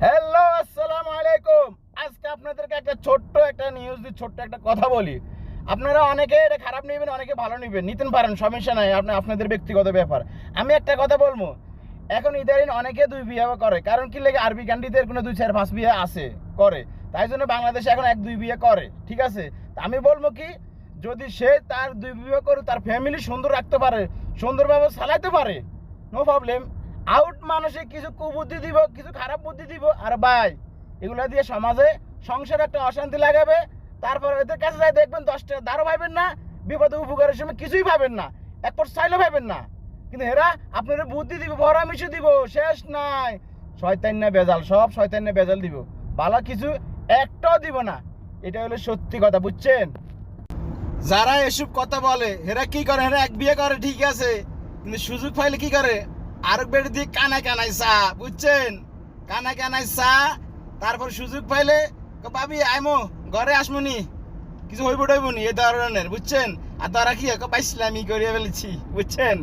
Hello, আসসালামু আলাইকুম। আজকে আপনাদেরকে একটা ছোট্ট একটা নিউজ দিই, ছোট্ট একটা কথা বলি। আপনারা অনেকে এটা খারাপ নেবেন, অনেকে ভালো নেবেন, নিতেন পারেন, সমস্যা নাই, আপনাদের ব্যক্তিগত ব্যাপার। আমি একটা কথা বলবো, এখন ইদারিন অনেকে দুই বিয়ে করে, কারণ কি লেগে আরবি কান্ট্রিতে কোনো 2-4-5 বিয়ে আছে করে, তাই জন্য বাংলাদেশে এখন 1-2 বিয়ে করে, ঠিক আছে। আমি বলবো কি, যদি সে তার 2 বিয়ে করে তার ফ্যামিলি সুন্দর রাখতে পারে, সুন্দরভাবে চালাইতে পারে, নো প্রবলেম। আউট মানুষে কিছু কুবুদ্ধি দিব, কিছু খারাপ বুদ্ধি দিব, আর ভাই এগুলা দিয়ে সমাজে সংসারে একটা অশান্তি লাগাবে। তারপর এদের কাছে যাই দেখবেন 10টা দাঁড়ো পাইবেন না, বিপদে উপকারের সময় কিছুই পাবেন না, এক পর চাইলেও পাইবেন না। কিন্তু এরা আপনার বুদ্ধি দিব, পরামর্শ দিব, শেষ নাই। শয়তান না বেজাল, সব শয়তান না বেজাল দিব, ভালো কিছু একটাও দিব না। এটা হলো সত্যি কথা, বুঝছেন। যারা এসব কথা বলে এরা কি করে, এরা এক বিয়ে করে ঠিক আছে, কিন্তু সুযোগ পাইলে কি করে, আরেক বেড়ে দিয়ে কানায় কানায় চা, বুঝছেন, কানায় কানায় চা। তারপর সুযোগ পাইলে ভাবি আইমো ঘরে আসমুনি, কিছু হইব টইবনি, এ ধরনের, বুঝছেন। আর তারা কি বাইসলামি করিয়া ফেলেছি, বুঝছেন।